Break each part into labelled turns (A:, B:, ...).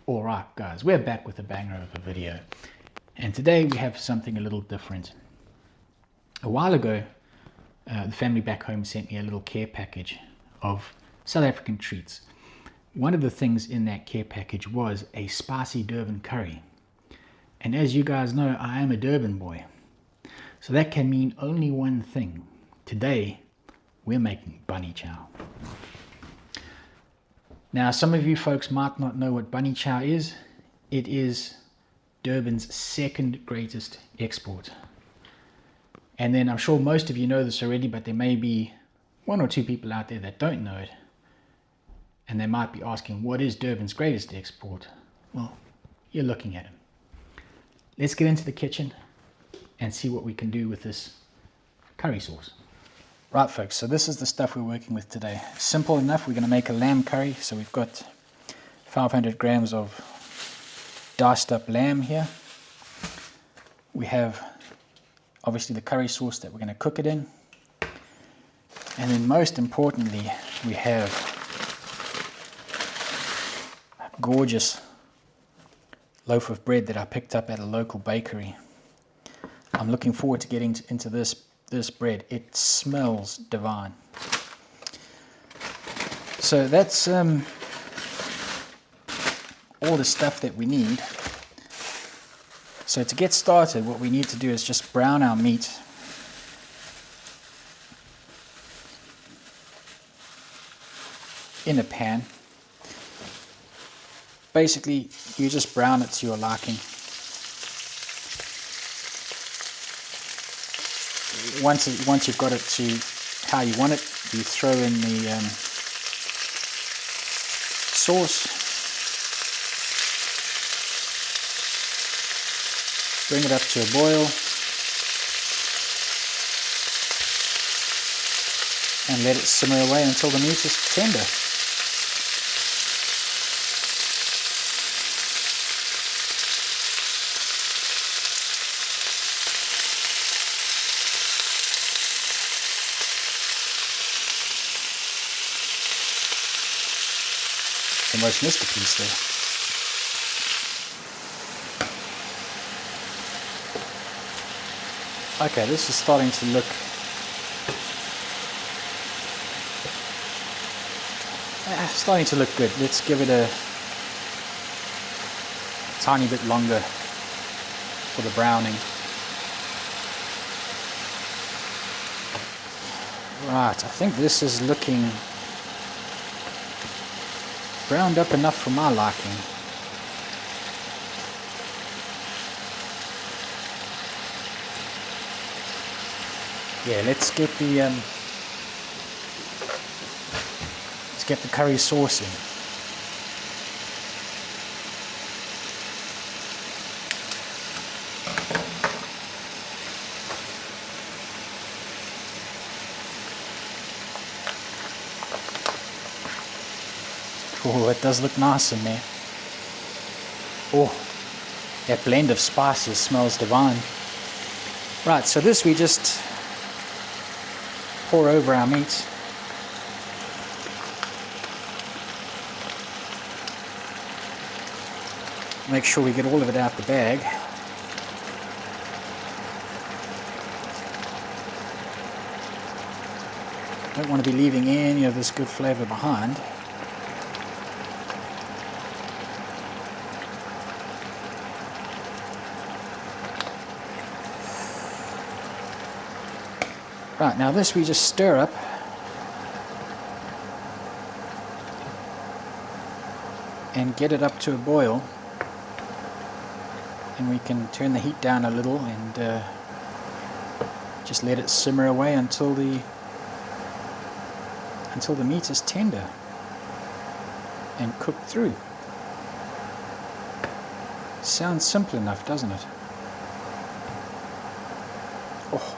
A: Alright guys, we're back with a banger of a video, and today we have something a little different. A while ago, the family back home sent me a little care package of South African treats. One of the things in that care package was a spicy Durban curry. And as you guys know, I am a Durban boy. So that can mean only one thing. Today, we're making Bunny Chow. Now, some of you folks might not know what Bunny Chow is. It is Durban's second greatest export. And then I'm sure most of you know this already, but there may be one or two people out there that don't know it. And they might be asking, what is Durban's greatest export? Well, you're looking at him. Let's get into the kitchen and see what we can do with this curry sauce. Right folks, so this is the stuff we're working with today. Simple enough. We're going to make a lamb curry. So we've got 500 grams of diced up lamb here. We have obviously the curry sauce that we're going to cook it in. And then most importantly, we have a gorgeous loaf of bread that I picked up at a local bakery. I'm looking forward to getting into this bread. It smells divine. So that's all the stuff that we need. So to get started, what we need to do is just brown our meat. In a pan. Basically, you just brown it to your liking. Once you've got it to how you want it, you throw in the sauce, bring it up to a boil, and let it simmer away until the meat is tender. Almost missed a piece there. Okay, this is starting to look good. Let's give it a tiny bit longer for the browning. Right, I think this is looking browned up enough for my liking. Yeah, let's get the curry sauce in. Oh, it does look nice in there. Oh, that blend of spices smells divine. Right, so this we just pour over our meat. Make sure we get all of it out the bag. Don't want to be leaving any of this good flavor behind. Right, now this we just stir up. And get it up to a boil. And we can turn the heat down a little and just let it simmer away until the meat is tender and cooked through. Sounds simple enough, doesn't it? Oh,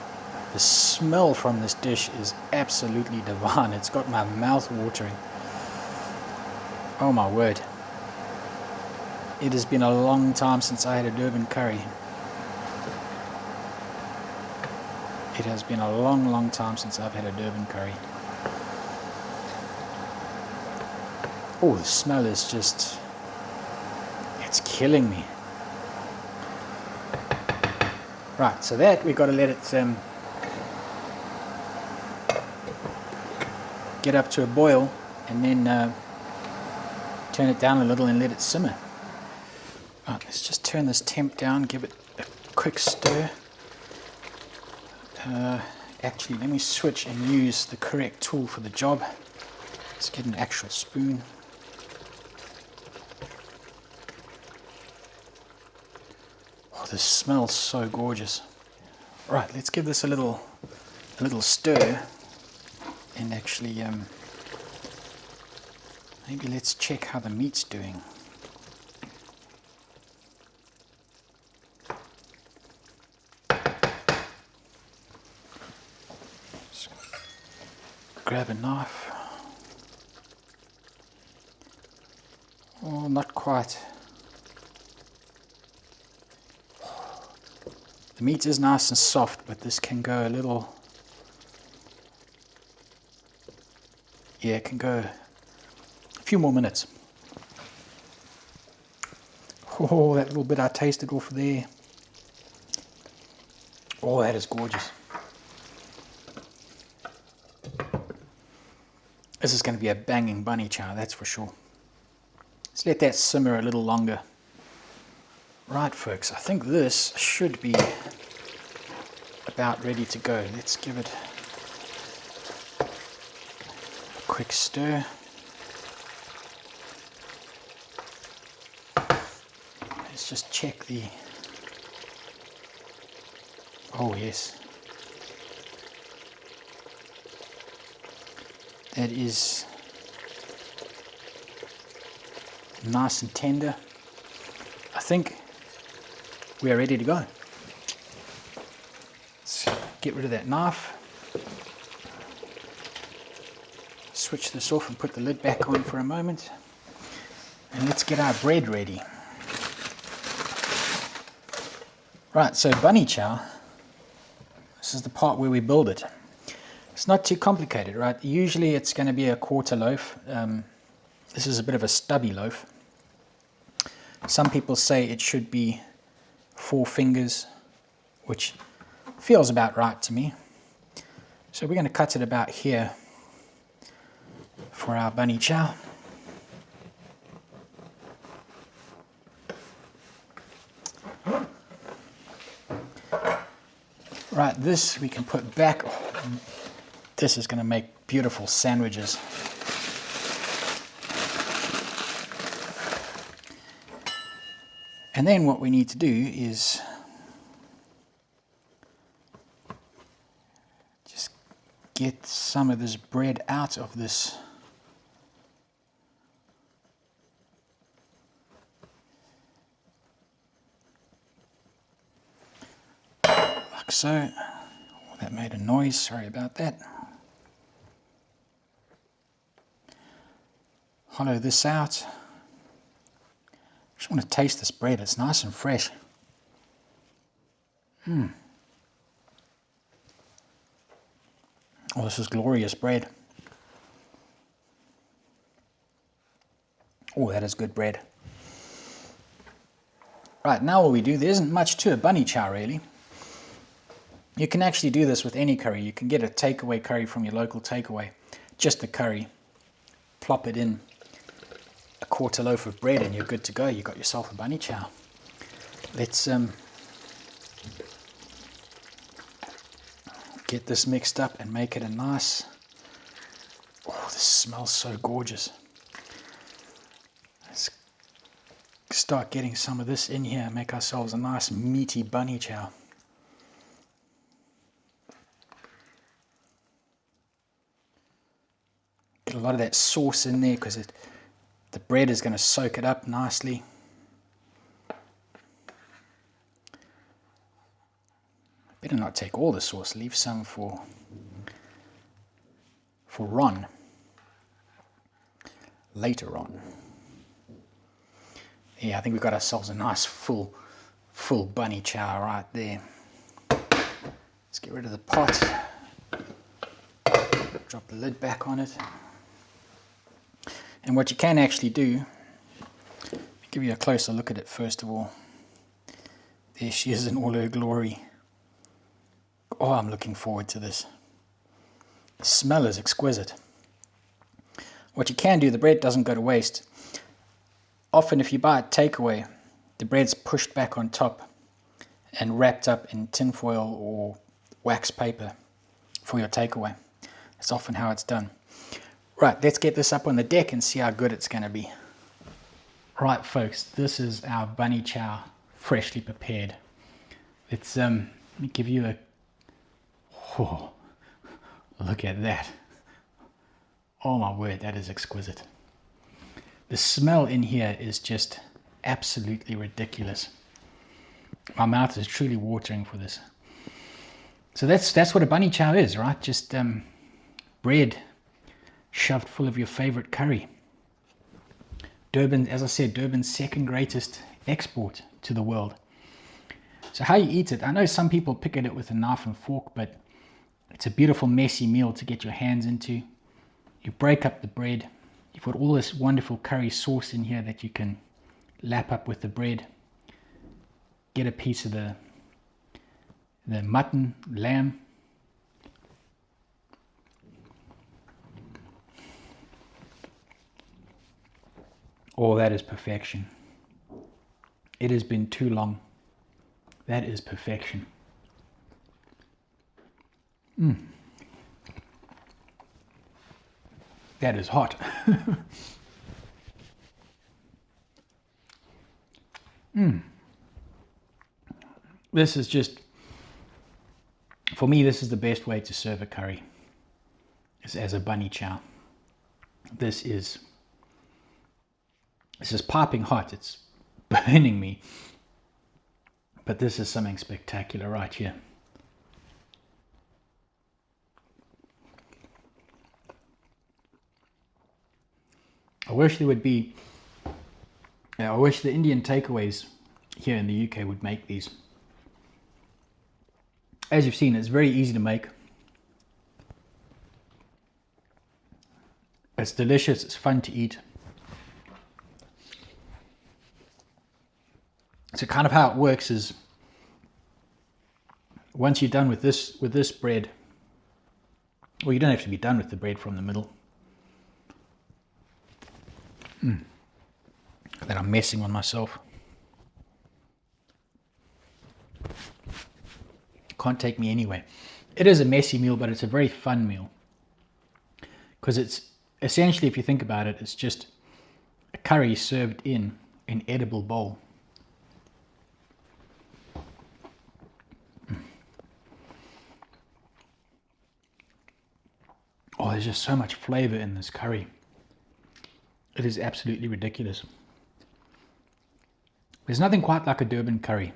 A: the smell from this dish is absolutely divine. It's got my mouth watering. Oh my word. It has been a long time since I had a Durban curry. It has been a long time since I've had a Durban curry. Oh, the smell is just It's killing me. Right, so that we've got to let it get up to a boil, and then turn it down a little and let it simmer. Right, let's just turn this temp down, give it a quick stir. Actually, let me switch and use the correct tool for the job. Let's get an actual spoon. Oh, this smells so gorgeous. Right, let's give this a little stir, and actually maybe let's check how the meat's doing. Just grab a knife. Oh, not quite. The meat is nice and soft, but this can go a little... Yeah, it can go a few more minutes. Oh, that little bit I tasted off there. Oh, that is gorgeous. This is going to be a banging bunny chow, that's for sure. Let's let that simmer a little longer. Right, folks, I think this should be about ready to go. Let's give it a quick stir. Let's just check the... Oh, yes. That is nice and tender. I think we are ready to go. Let's get rid of that knife. Switch this off and put the lid back on for a moment. And let's get our bread ready. Right, so bunny chow, this is the part where we build it. It's not too complicated, right? Usually it's going to be a quarter loaf. This is a bit of a stubby loaf. Some people say it should be 4 fingers, which feels about right to me. So we're going to cut it about here for our bunny chow. Right, this we can put back. Oh, this is going to make beautiful sandwiches. And then what we need to do is just get some of this bread out of this. Like so. Oh, that made a noise, sorry about that. Hollow this out. I just want to taste this bread, it's nice and fresh. Oh, this is glorious bread. Oh, that is good bread. Right, now what we do, there isn't much to a bunny chow really. You can actually do this with any curry. You can get a takeaway curry from your local takeaway. Just the curry. Plop it in a quarter loaf of bread and you're good to go. You got yourself a bunny chow. Let's get this mixed up and make it a nice... Oh, this smells so gorgeous. Let's start getting some of this in here and make ourselves a nice meaty bunny chow. Get a lot of that sauce in there because the bread is going to soak it up nicely. Better not take all the sauce, leave some for Ron later on. Yeah, I think we've got ourselves a nice full bunny chow right there. Let's get rid of the pot. Drop the lid back on it. And what you can actually do, give you a closer look at it first of all. There she is in all her glory. Oh, I'm looking forward to this. The smell is exquisite. What you can do, the bread doesn't go to waste. Often if you buy a takeaway, the bread's pushed back on top and wrapped up in tinfoil or wax paper for your takeaway. That's often how it's done. Right, let's get this up on the deck and see how good it's going to be. Right, folks, this is our Bunny Chow, freshly prepared. Let's let me give you a... Oh, look at that. Oh my word, that is exquisite. The smell in here is just absolutely ridiculous. My mouth is truly watering for this. So that's what a Bunny Chow is, right? Just bread shoved full of your favorite curry. Durban, as I said, Durban's second greatest export to the world. So how you eat it, I know some people pick at it with a knife and fork, but it's a beautiful messy meal to get your hands into. You break up the bread. You've got all this wonderful curry sauce in here that you can lap up with the bread. Get a piece of the mutton, lamb. Oh, that is perfection. It has been too long. That is perfection. That is hot. This is just, for me, this is the best way to serve a curry, is as a Bunny Chow. This is piping hot. It's burning me. But this is something spectacular right here. I wish there would be, I wish the Indian takeaways here in the UK would make these. As you've seen, it's very easy to make. It's delicious, it's fun to eat. So kind of how it works is, once you're done with this bread, well, you don't have to be done with the bread from the middle. Then I'm messing on myself. Can't take me anywhere. It is a messy meal, but it's a very fun meal. Because it's essentially, if you think about it, it's just a curry served in an edible bowl. Oh, there's just so much flavor in this curry. It is absolutely ridiculous. There's nothing quite like a Durban curry.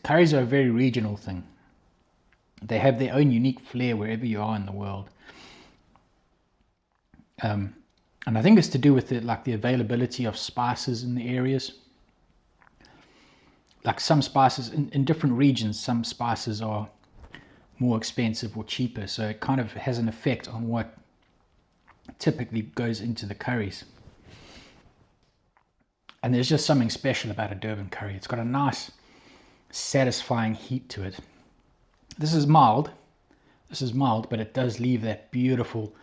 A: Curries are a very regional thing. They have their own unique flair wherever you are in the world. And I think it's to do with the availability of spices in the areas. Like some spices in different regions, some spices are more expensive or cheaper, so it kind of has an effect on what typically goes into the curries. And there's just something special about a Durban curry. It's got a nice, satisfying heat to it. This is mild, but it does leave that beautiful,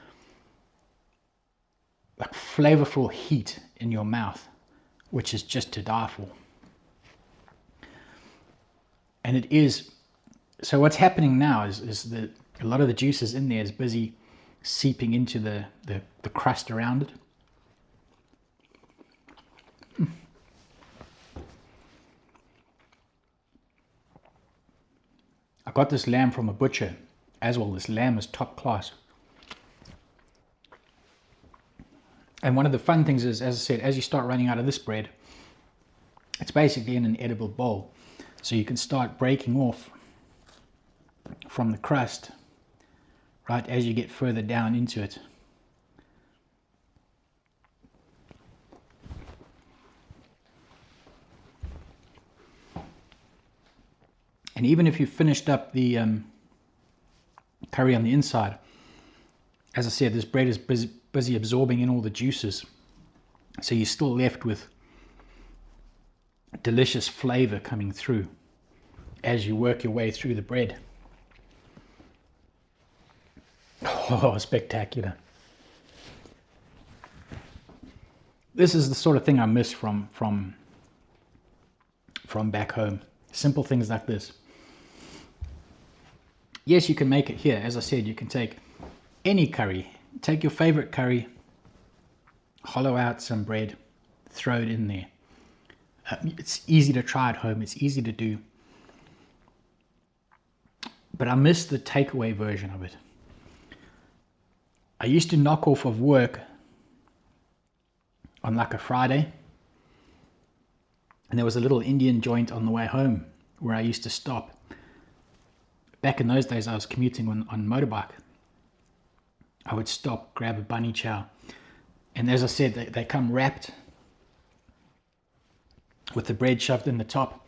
A: like flavorful heat in your mouth, which is just to die for. And it is, so what's happening now is that a lot of the juices in there is busy seeping into the crust around it. I got this lamb from a butcher as well. This lamb is top class. And one of the fun things is, as I said, as you start running out of this bread, it's basically in an edible bowl. So you can start breaking off from the crust, right, as you get further down into it. And even if you finished up the curry on the inside, as I said, this bread is busy absorbing in all the juices. So you're still left with delicious flavor coming through as you work your way through the bread. Oh, spectacular. This is the sort of thing I miss from back home. Simple things like this. Yes, you can make it here. As I said, you can take any curry. Take your favorite curry, hollow out some bread, throw it in there. It's easy to try at home. It's easy to do. But I miss the takeaway version of it. I used to knock off of work on like a Friday, and there was a little Indian joint on the way home where I used to stop. Back in those days, I was commuting on motorbike. I would stop, grab a Bunny Chow, and as I said, they come wrapped with the bread shoved in the top,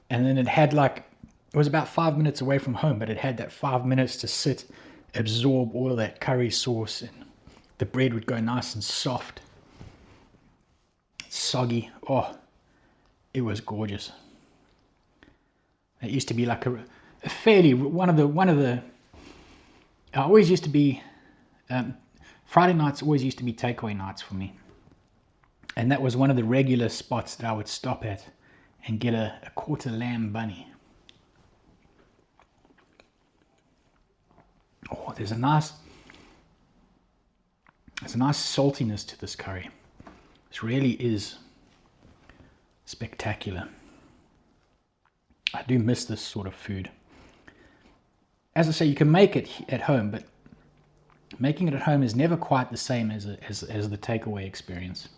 A: and then it had like, it was about 5 minutes away from home, but it had that 5 minutes to sit, absorb all of that curry sauce, and the bread would go nice and soft, soggy. Oh, it was gorgeous. It used to be like a fairly, one of the I always used to be, Friday nights always used to be takeaway nights for me. And that was one of the regular spots that I would stop at and get a quarter lamb bunny. Oh, there's a nice saltiness to this curry. This really is spectacular. I do miss this sort of food. As I say, you can make it at home, but making it at home is never quite the same as the takeaway experience.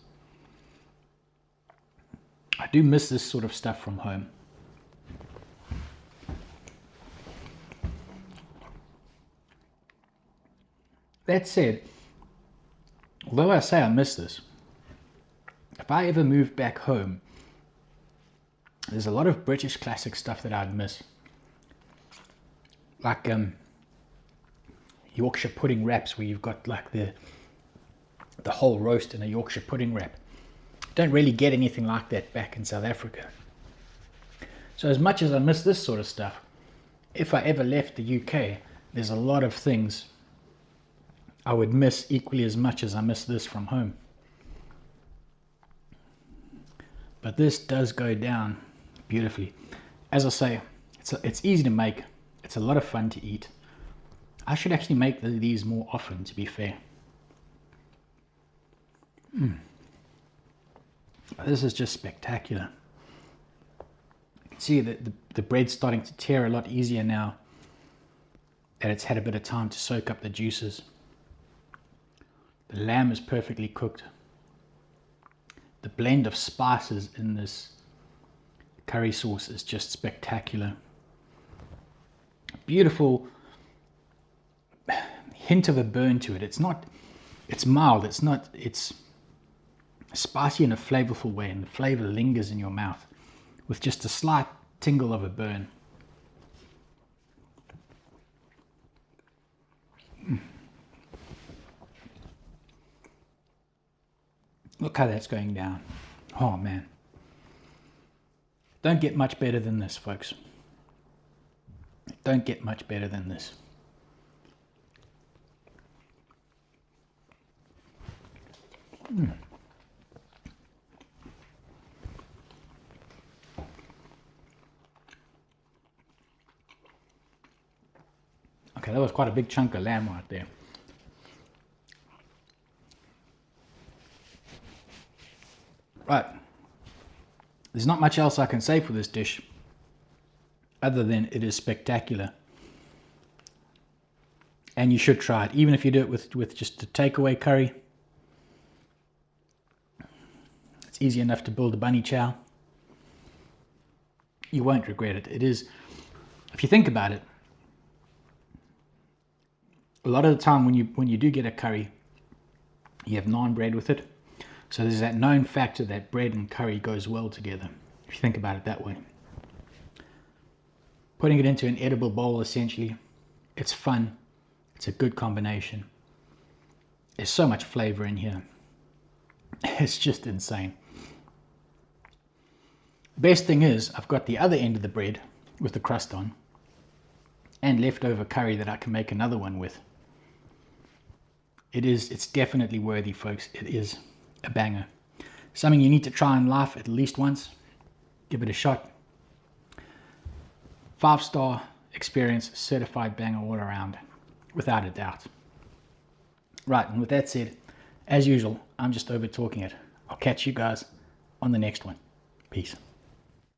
A: I do miss this sort of stuff from home. That said, although I say I miss this, if I ever moved back home, there's a lot of British classic stuff that I'd miss. Like Yorkshire pudding wraps, where you've got like the whole roast in a Yorkshire pudding wrap. Don't really get anything like that back in South Africa. So as much as I miss this sort of stuff, if I ever left the UK, there's a lot of things I would miss equally as much as I miss this from home. But this does go down beautifully. As I say, it's easy to make. It's a lot of fun to eat. I should actually make these more often, to be fair. This is just spectacular. You can see that the bread's starting to tear a lot easier now that it's had a bit of time to soak up the juices. The lamb is perfectly cooked. The blend of spices in this curry sauce is just spectacular. Beautiful hint of a burn to it. It's mild, it's spicy in a flavorful way, and the flavor lingers in your mouth with just a slight tingle of a burn. Look how that's going down. Oh man. Don't get much better than this, folks. Don't get much better than this. Okay, that was quite a big chunk of lamb right there. Right. There's not much else I can say for this dish other than it is spectacular. And you should try it, even if you do it with just a takeaway curry. It's easy enough to build a Bunny Chow. You won't regret it. It is, if you think about it, a lot of the time when you do get a curry, you have naan bread with it. So there's that known factor that bread and curry goes well together, if you think about it that way. Putting it into an edible bowl, essentially, it's fun. It's a good combination. There's so much flavor in here. It's just insane. Best thing is I've got the other end of the bread with the crust on and leftover curry that I can make another one with. It's definitely worthy, folks. It is a banger. Something you need to try in life at least once. Give it a shot. 5-star experience, certified banger all around, without a doubt. Right, and with that said, as usual, I'm just over talking it. I'll catch you guys on the next one. Peace.